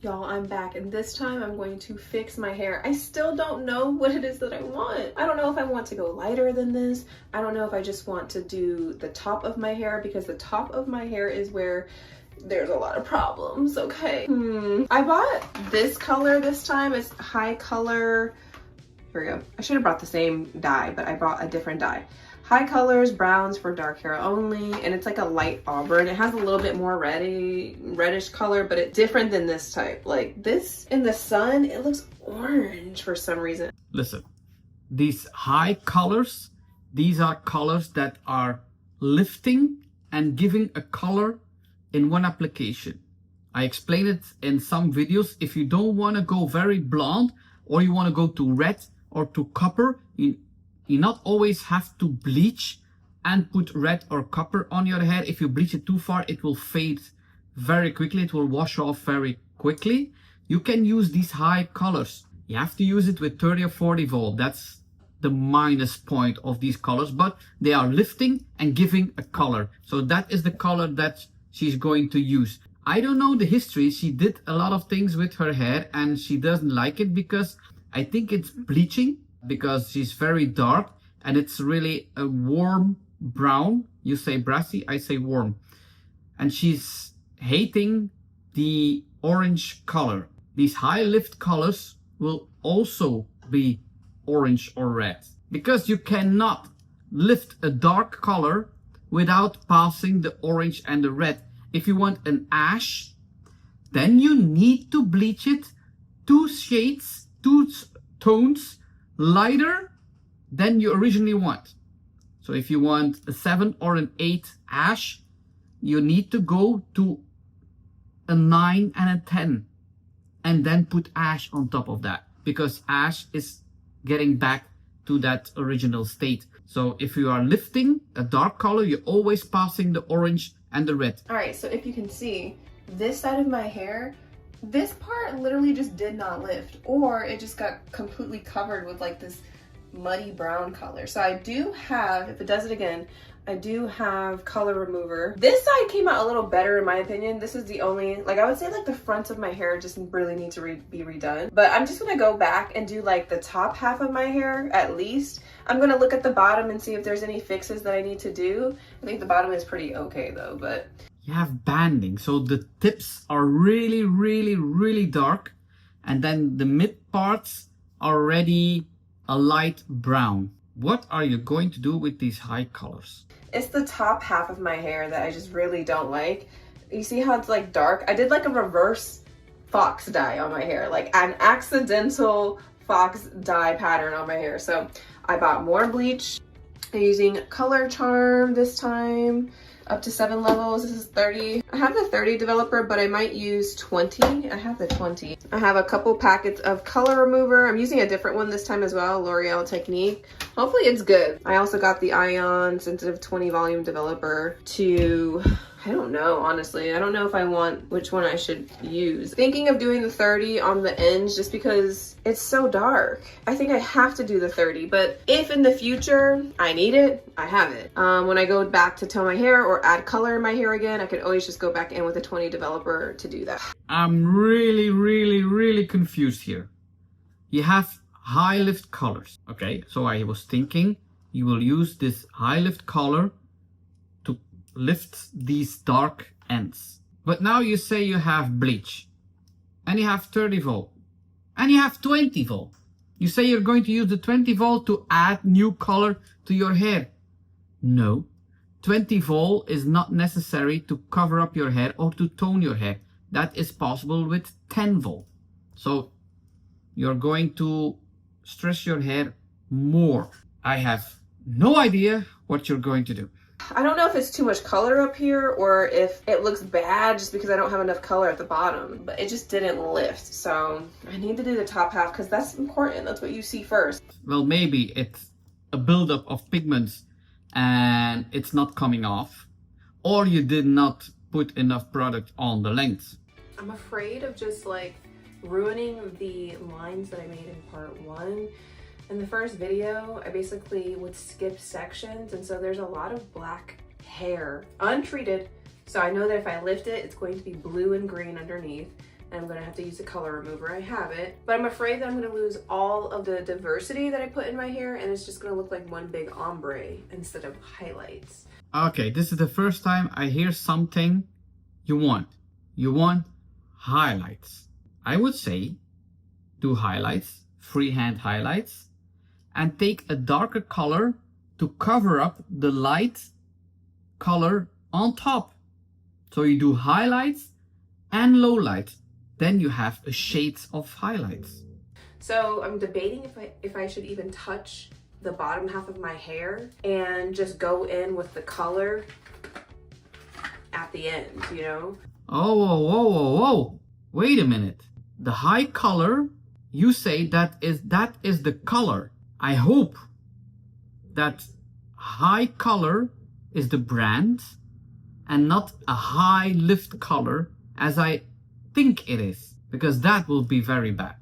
Y'all, I'm back, and this time I'm going to fix my hair. I still don't know what it is that I want. I don't know if I want to go lighter than this. I don't know if I just want to do the top of my hair, because the top of my hair is where there's a lot of problems, okay? I bought this color this time. It's high color. Here we go. I should have brought the same dye, but I bought a different dye. High colors, browns for dark hair only, and it's like a light auburn. It has a little bit more reddish color, but it's different than this type. Like this in the sun, it looks orange for some reason. Listen, these high colors, these are colors that are lifting and giving a color in one application. I explained it in some videos. If you don't want to go very blonde, or you want to go to red or to copper, you not always have to bleach and put red or copper on your hair. If you bleach it too far, it will fade very quickly. It will wash off very quickly. You can use these high colors. You have to use it with 30 or 40 volt. That's the minus point of these colors, but they are lifting and giving a color. So that is the color that she's going to use. I don't know the history. She did a lot of things with her hair and she doesn't like it because I think it's bleaching, because she's very dark and it's really a warm brown. You say brassy, I say warm. And she's hating the orange color. These high lift colors will also be orange or red, because you cannot lift a dark color without passing the orange and the red. If you want an ash, then you need to bleach it 2 shades, 2 tones lighter than you originally want. So if you want a 7 or an 8 ash, you need to go to a 9 and a 10 and then put ash on top of that, because ash is getting back to that original state. So if you are lifting a dark color, you're always passing the orange and the red. All right, so if you can see, this side of my hair, this part literally just did not lift, or it just got completely covered with like this muddy brown color. So I do have, if it does it again, I do have color remover. This side came out a little better in my opinion. This is the only, like I would say like the front of my hair just really needs to be redone. But I'm just gonna go back and do like the top half of my hair at least. I'm gonna look at the bottom and see if there's any fixes that I need to do. I think the bottom is pretty okay though, but. You have banding, so the tips are really, really, really dark, and then the mid parts are already a light brown. What are you going to do with these high colors? It's the top half of my hair that I just really don't like. You see how it's like dark? I did like a reverse fox dye on my hair, like an accidental fox dye pattern on my hair. So I bought more bleach. I'm using Color Charm this time. Up to 7 levels. This is 30. I have the 30 developer, but I might use 20. I have the 20. I have a couple packets of color remover. I'm using a different one this time as well, L'Oreal Technique. Hopefully it's good. I also got the Ion Sensitive 20 volume developer to, I don't know, honestly. I don't know if I want which one I should use. Thinking of doing the 30 on the ends just because it's so dark. I think I have to do the 30, but if in the future I need it, I have it. When I go back to tone my hair or add color in my hair again, I can always just go back in with a 20 developer to do that. I'm really, really, really confused here. You have high lift colors, okay? So I was thinking you will use this high lift color to lift these dark ends. But now you say you have bleach, and you have 30 volt, and you have 20 volt. You say you're going to use the 20 volt to add new color to your hair. No, 20 volt is not necessary to cover up your hair or to tone your hair. That is possible with 10 volt. So you're going to stress your hair more. I have no idea what you're going to do. I don't know if it's too much color up here or if it looks bad just because I don't have enough color at the bottom, but it just didn't lift. So I need to do the top half because that's important. That's what you see first. Well, maybe it's a buildup of pigments and it's not coming off, or you did not put enough product on the length. I'm afraid of just like ruining the lines that I made in part 1. In the first video, I basically would skip sections, and so there's a lot of black hair, untreated. So I know that if I lift it, it's going to be blue and green underneath. and I'm gonna have to use a color remover. I have it, but I'm afraid that I'm gonna lose all of the diversity that I put in my hair, and it's just gonna look like one big ombre instead of highlights. Okay, this is the first time I hear something you want. You want highlights. I would say do highlights, freehand highlights, and take a darker color to cover up the light color on top. So you do highlights and low light. Then you have a shades of highlights. So I'm debating if I should even touch the bottom half of my hair and just go in with the color at the end, you know? Oh, whoa, whoa, whoa, whoa. Wait a minute. The high color, you say that is the color. I hope that high color is the brand and not a high lift color as I think it is, because that will be very bad.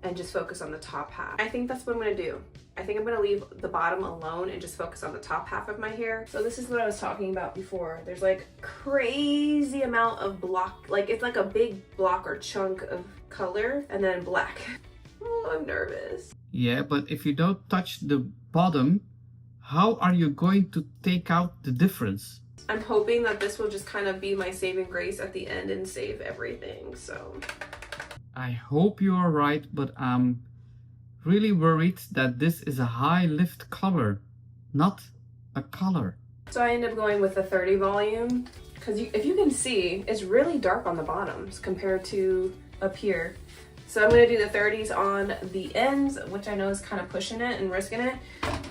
And just focus on the top half. I think that's what I'm gonna do. I think I'm gonna leave the bottom alone and just focus on the top half of my hair. So this is what I was talking about before. There's like crazy amount of block, like it's like a big block or chunk of color and then black. Oh, I'm nervous. Yeah, but if you don't touch the bottom, how are you going to take out the difference? I'm hoping that this will just kind of be my saving grace at the end and save everything, so. I hope you are right, but I'm really worried that this is a high lift color, not a color. So I end up going with the 30 volume, because if you can see, it's really dark on the bottoms compared to up here. So I'm gonna do the 30s on the ends, which I know is kind of pushing it and risking it,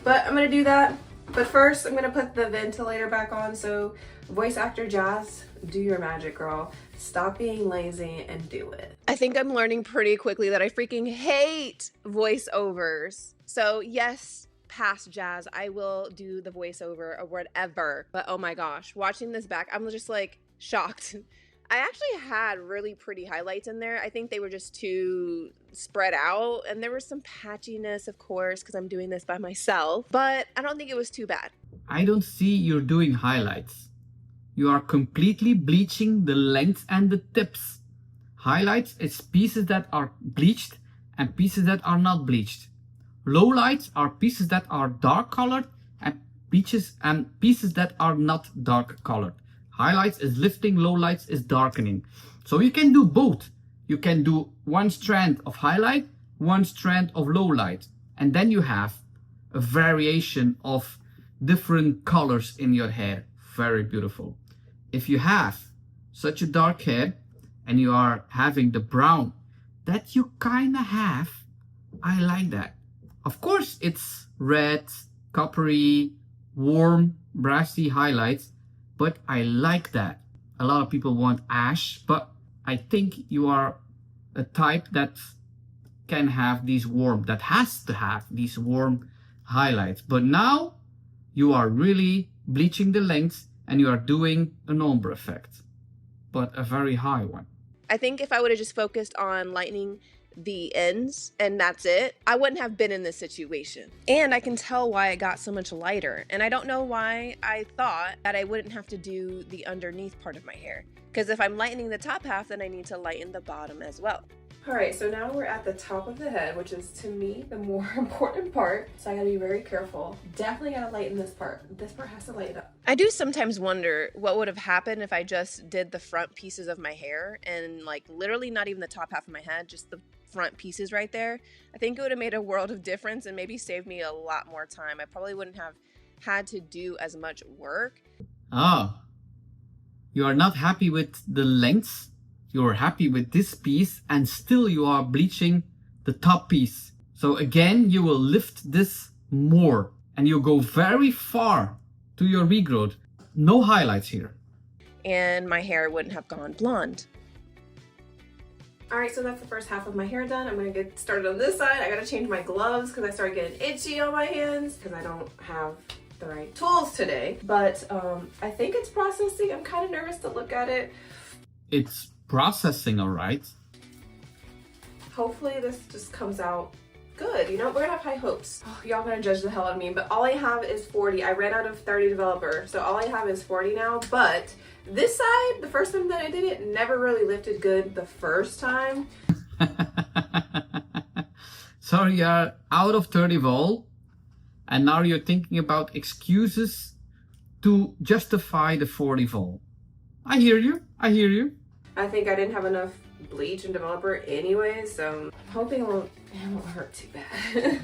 but I'm gonna do that. But first, I'm gonna put the ventilator back on. So voice actor Jazz, do your magic, girl. Stop being lazy and do it. I think I'm learning pretty quickly that I freaking hate voiceovers. So yes, past Jazz, I will do the voiceover or whatever. But oh my gosh, watching this back, I'm just like shocked. I actually had really pretty highlights in there. I think they were just too spread out, and there was some patchiness, of course, because I'm doing this by myself, but I don't think it was too bad. I don't see you're doing highlights. You are completely bleaching the length and the tips. Highlights is pieces that are bleached and pieces that are not bleached. Lowlights are pieces that are dark colored and pieces that are not dark colored. Highlights is lifting, lowlights is darkening. So you can do both. You can do one strand of highlight, one strand of lowlight, and then you have a variation of different colors in your hair. Very beautiful. If you have such a dark hair and you are having the brown that you kind of have, I like that. Of course, it's red, coppery, warm, brassy highlights, but I like that. A lot of people want ash, but I think you are a type that can have these warm, that has to have these warm highlights. But now you are really bleaching the lengths and you are doing an ombre effect, but a very high one. I think if I would have just focused on lightening the ends and that's it, I wouldn't have been in this situation. And I can tell why it got so much lighter. And I don't know why I thought that I wouldn't have to do the underneath part of my hair. Because if I'm lightening the top half, then I need to lighten the bottom as well. All right, so now we're at the top of the head, which is to me the more important part. So I gotta be very careful. Definitely gotta lighten this part. This part has to lighten up. I do sometimes wonder what would have happened if I just did the front pieces of my hair and like literally not even the top half of my head, just the front pieces right there. I think it would have made a world of difference and maybe saved me a lot more time. I probably wouldn't have had to do as much work. Ah, you are not happy with the lengths. You are happy with this piece and still you are bleaching the top piece. So again, you will lift this more and you go very far to your regrowth. No highlights here. And my hair wouldn't have gone blonde. All right, so that's the first half of my hair done. I'm gonna get started on this side. I gotta change my gloves because I started getting itchy on my hands because I don't have the right tools today. But I think it's processing. I'm kind of nervous to look at it. It's processing, all right. Hopefully this just comes out good. You know, we're gonna have high hopes. Oh, y'all gonna judge the hell out of me, but all I have is 40. I ran out of 30 developer, so all I have is 40 now, but This side, the first time that I did it, never really lifted good the first time. So you're out of 30 vol and now you're thinking about excuses to justify the 40 vol. I hear you. I hear you. I think I didn't have enough bleach and developer anyway, so I'm hoping it won't hurt too bad.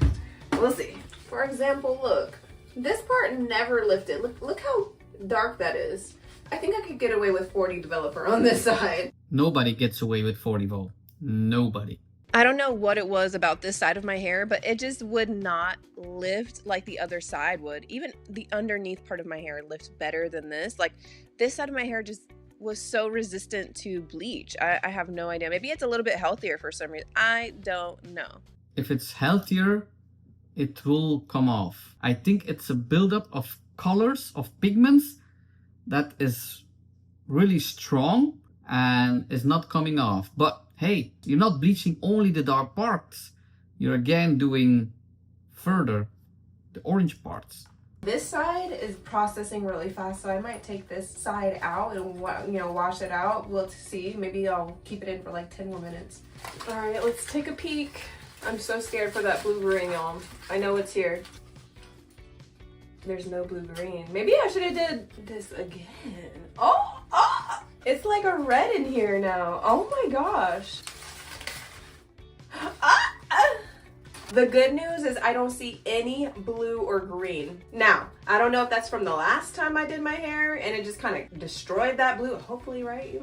We'll see. For example, look, this part never lifted. Look how dark that is. I think I could get away with 40 developer on this side. Nobody gets away with 40 vol. Nobody. I don't know what it was about this side of my hair, but it just would not lift like the other side would. Even the underneath part of my hair lifts better than this. Like, this side of my hair just was so resistant to bleach. I have no idea. Maybe it's a little bit healthier for some reason. I don't know. If it's healthier, it will come off. I think it's a buildup of colors, of pigments that is really strong and is not coming off. But hey, you're not bleaching only the dark parts. You're again doing further the orange parts. This side is processing really fast, so I might take this side out and wash it out. We'll see. Maybe I'll keep it in for like 10 more minutes. All right, let's take a peek. I'm so scared for that blue-green, y'all. I know it's here. There's no blue-green. Maybe I should have did this again. Oh! It's like a red in here now. Oh my gosh. The good news is I don't see any blue or green. Now, I don't know if that's from the last time I did my hair and it just kind of destroyed that blue. Hopefully, right?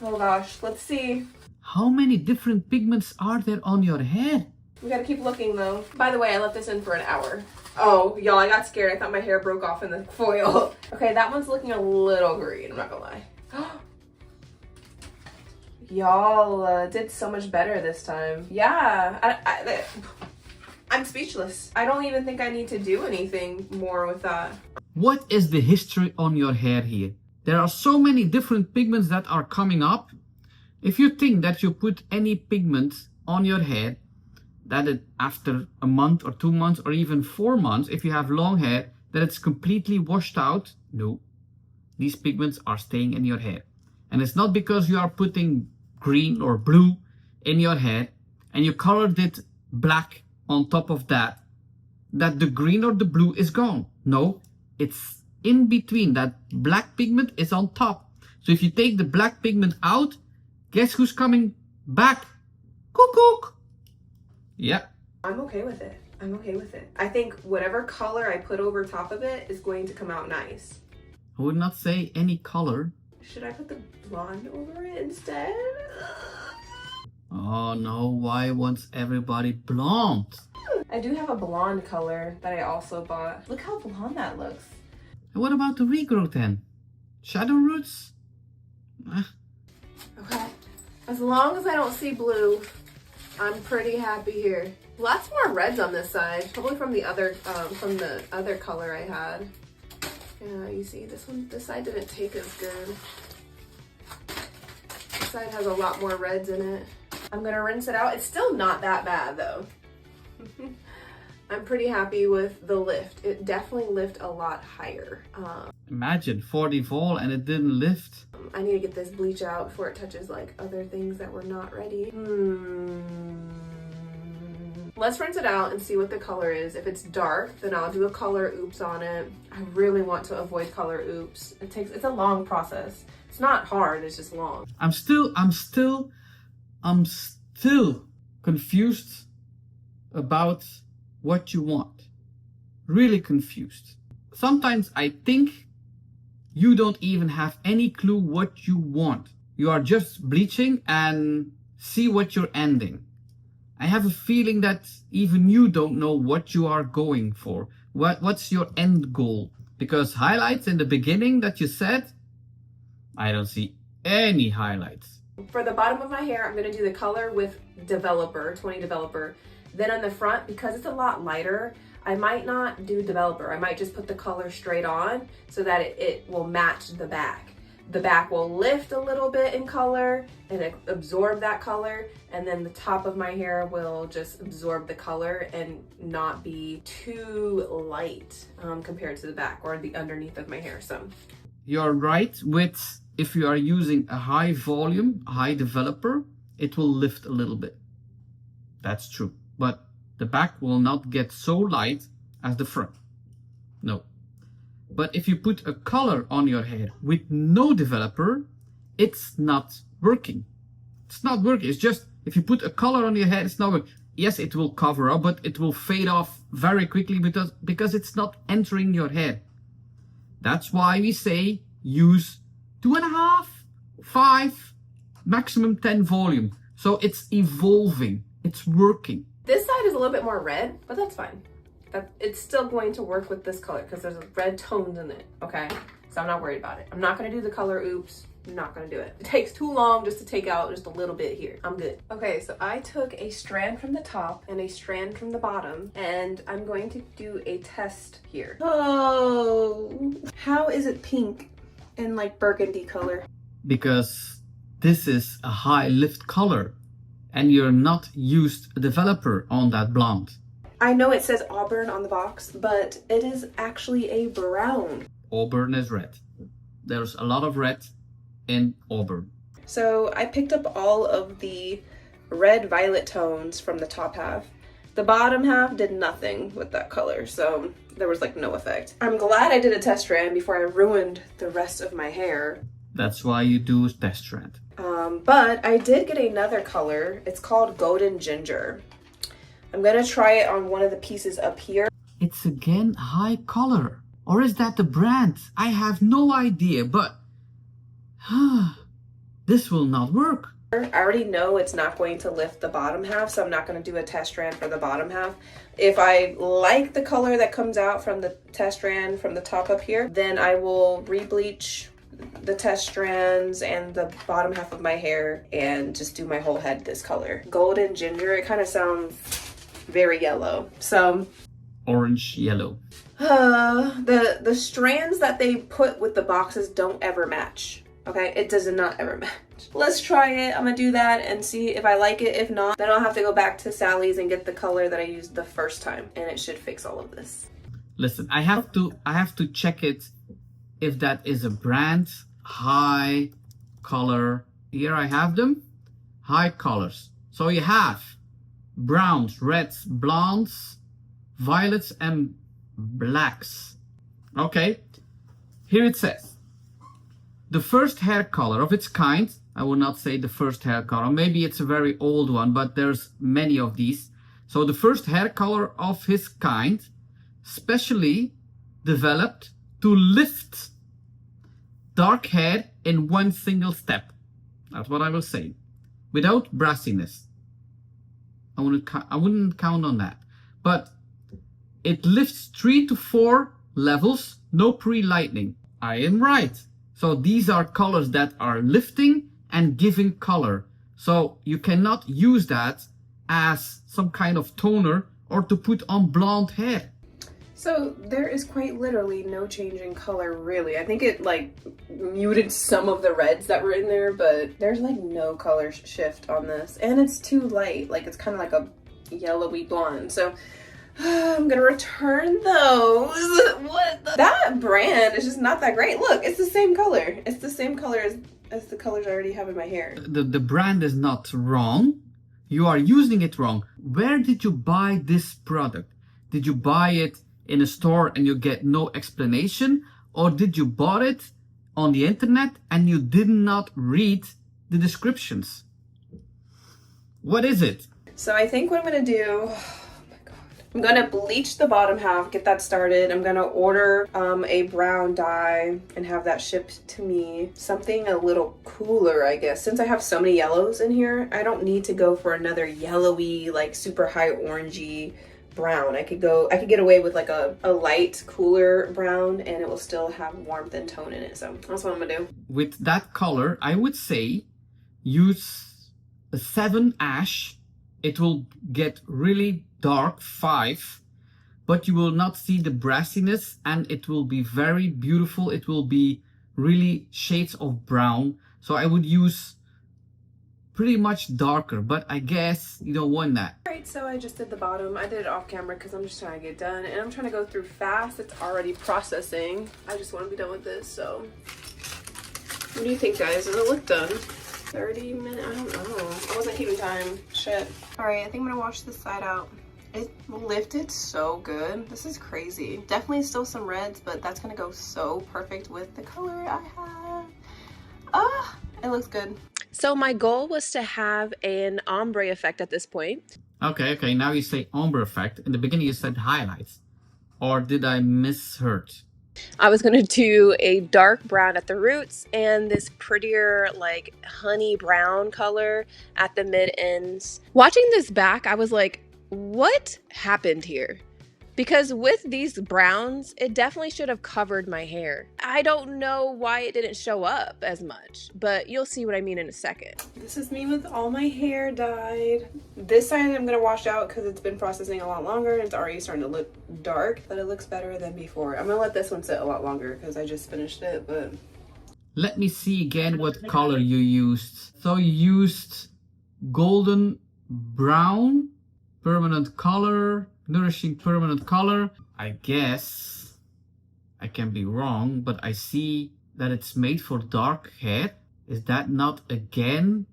Oh gosh, let's see. How many different pigments are there on your hair? We gotta keep looking though. By the way, I left this in for an hour. Oh, y'all, I got scared. I thought my hair broke off in the foil. Okay, that one's looking a little green, I'm not gonna lie. Y'all did so much better this time. Yeah, I'm speechless. I don't even think I need to do anything more with that. What is the history on your hair here? There are so many different pigments that are coming up. If you think that you put any pigment on your hair, that it, after a month or 2 months or even 4 months, if you have long hair, that it's completely washed out, no. These pigments are staying in your hair. And it's not because you are putting green or blue in your hair and you colored it black on top of that the green or the blue is gone. No, it's in between. That black pigment is on top. So if you take the black pigment out, guess who's coming back? Cuckoo! Yeah. I'm okay with it. I'm okay with it. I think whatever color I put over top of it is going to come out nice. I would not say any color. Should I put the blonde over it instead? Oh no, why wants everybody blonde? I do have a blonde color that I also bought. Look how blonde that looks. And what about the regrowth then? Shadow roots? Okay. As long as I don't see blue, I'm pretty happy here. Lots more reds on this side, probably from the other color I had. Yeah, you see this side didn't take as good. This side has a lot more reds in it. I'm gonna rinse it out. It's still not that bad though. I'm pretty happy with the lift. It definitely lifted a lot higher. Imagine 40 vol and it didn't lift. I need to get this bleach out before it touches like other things that were not ready. Let's rinse it out and see what the color is. If it's dark, then I'll do a color oops on it. I really want to avoid color oops. It's a long process. It's not hard, it's just long. I'm still confused about what you want. Really confused. Sometimes I think you don't even have any clue what you want. You are just bleaching and see what you're ending. I have a feeling that even you don't know what you are going for. What's your end goal? Because highlights in the beginning that you said, I don't see any highlights. For the bottom of my hair, I'm gonna do the color with developer, 20 developer. Then on the front, because it's a lot lighter, I might not do developer. I might just put the color straight on so that it will match the back. The back will lift a little bit in color and absorb that color, and then the top of my hair will just absorb the color and not be too light compared to the back or the underneath of my hair. So you're right with if you are using a high volume, high developer, it will lift a little bit. That's true. But the back will not get so light as the front. No. But if you put a color on your hair with no developer, it's not working. It's not working. It's just, if you put a color on your hair, it's not working. Yes, it will cover up, but it will fade off very quickly because it's not entering your hair. That's why we say use 2.5, 5, maximum 10 volume. So it's evolving. It's working. This side is a little bit more red, but that's fine. It's still going to work with this color because there's red tones in it, okay? So I'm not worried about it. I'm not gonna do the color oops. I'm not gonna do it. It takes too long just to take out just a little bit here. I'm good. Okay, so I took a strand from the top and a strand from the bottom, and I'm going to do a test here. Oh, how is it pink and like burgundy color? Because this is a high lift color and you're not used a developer on that blonde. I know it says auburn on the box, but it is actually a brown. Auburn is red. There's a lot of red in auburn. So I picked up all of the red violet tones from the top half. The bottom half did nothing with that color, so there was like no effect. I'm glad I did a test strand before I ruined the rest of my hair. That's why you do a test strand. But I did get another color. It's called Golden Ginger. I'm gonna try it on one of the pieces up here. It's again high color. Or is that the brand? I have no idea, but this will not work. I already know it's not going to lift the bottom half, so I'm not going to do a test strand for the bottom half. If I like the color that comes out from the test strand from the top up here, then I will re-bleach the test strands and the bottom half of my hair and just do my whole head this color. Golden Ginger, it kind of sounds very yellow. So orange yellow. The strands that they put with the boxes don't ever match. Okay, it does not ever match. Let's try it. I'm gonna do that and see if I like it. If not, then I'll have to go back to Sally's and get the color that I used the first time, and it should fix all of this. Listen, I have to check it if that is a brand high color. Here I have them, high colors. So you have browns, reds, blondes, violets, and blacks. Okay, here it says the first hair color of its kind. I will not say the first hair color, maybe it's a very old one, but there's many of these. So the first hair color of his kind, specially developed to lift dark hair in one single step. That's what I will say, without brassiness. I wouldn't count on that, but it lifts 3 to 4 levels, no pre-lightening. I am right. So these are colors that are lifting and giving color. So you cannot use that as some kind of toner or to put on blonde hair. So there is quite literally no change in color, really. I think it like muted some of the reds that were in there, but there's like no color shift on this. And it's too light, like it's kind of like a yellowy blonde. So I'm gonna return those. That brand is just not that great. Look, it's the same color. It's the same color as the colors I already have in my hair. The brand is not wrong. You are using it wrong. Where did you buy this product? Did you buy it in a store and you get no explanation? Or did you bought it on the internet and you did not read the descriptions? What is it? So I think what I'm gonna do, I'm gonna bleach the bottom half, get that started. I'm gonna order a brown dye and have that shipped to me. Something a little cooler, I guess. Since I have so many yellows in here, I don't need to go for another yellowy, like super high orangey brown. I could get away with like a light, cooler brown and it will still have warmth and tone in it. So that's what I'm gonna do. With that color, I would say use a 7 ash. It will get really dark, 5, but you will not see the brassiness and it will be very beautiful. It will be really shades of brown. So I would use pretty much darker, but I guess you don't want that. All right, Alright, so I just did the bottom. I did it off camera because I'm just trying to get done. And I'm trying to go through fast. It's already processing. I just want to be done with this, so. What do you think, guys? Does it look done? 30 minutes? I don't know. I wasn't keeping time. Shit. Alright, I think I'm gonna wash this side out. It lifted so good. This is crazy. Definitely still some reds, but that's gonna go so perfect with the color I have. Ah, it looks good. So my goal was to have an ombre effect at this point. Okay, now you say ombre effect. In the beginning you said highlights. Or did I misheard? I was gonna do a dark brown at the roots and this prettier like honey brown color at the mid ends. Watching this back, I was like, what happened here? Because with these browns, it definitely should have covered my hair. I don't know why it didn't show up as much, but you'll see what I mean in a second. This is me with all my hair dyed. This side I'm gonna wash out because it's been processing a lot longer and it's already starting to look dark, but it looks better than before. I'm gonna let this one sit a lot longer because I just finished it, but. Let me see again what color you used. So you used golden brown, permanent color, nourishing permanent color. I guess I can be wrong, but I see that it's made for dark hair. Is that not again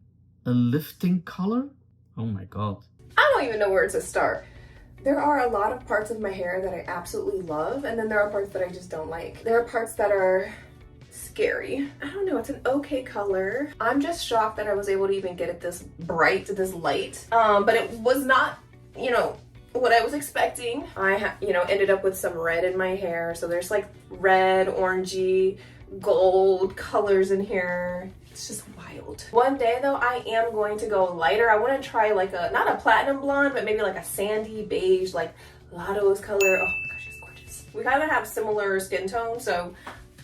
a lifting color? Oh my god. I don't even know where to start. There are a lot of parts of my hair that I absolutely love, and then there are parts that I just don't like. There are parts that are scary. I don't know, it's an okay color. I'm just shocked that I was able to even get it this bright, this light. But it was not, you know, what I was expecting. I ended up with some red in my hair. So there's like red, orangey, gold colors in here. It's just wild. One day though, I am going to go lighter. I want to try like not a platinum blonde, but maybe like a sandy beige, like Lotto's color. Oh my gosh, it's gorgeous. We kind of have similar skin tone, so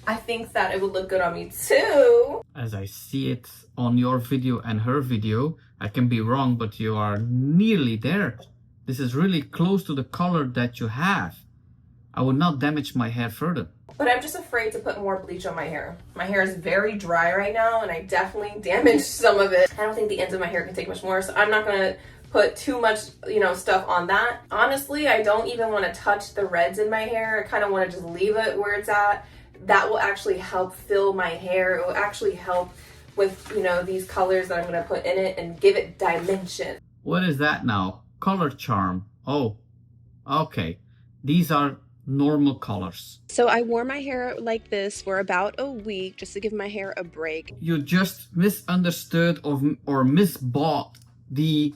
I think that it would look good on me too. As I see it on your video and her video, I can be wrong, but you are nearly there. This is really close to the color that you have. I would not damage my hair further. But I'm just afraid to put more bleach on my hair. My hair is very dry right now and I definitely damaged some of it. I don't think the ends of my hair can take much more, so I'm not gonna put too much, stuff on that. Honestly, I don't even want to touch the reds in my hair. I kind of want to just leave it where it's at. That will actually help fill my hair. It will actually help with, these colors that I'm gonna put in it and give it dimension. What is that now? Color charm. Oh, okay. These are normal colors. So I wore my hair like this for about a week just to give my hair a break. You just misunderstood or misbought the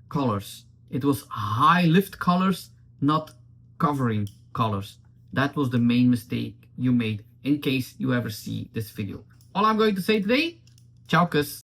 colors. It was high lift colors, not covering colors. That was the main mistake you made in case you ever see this video. All I'm going to say today, ciao kus.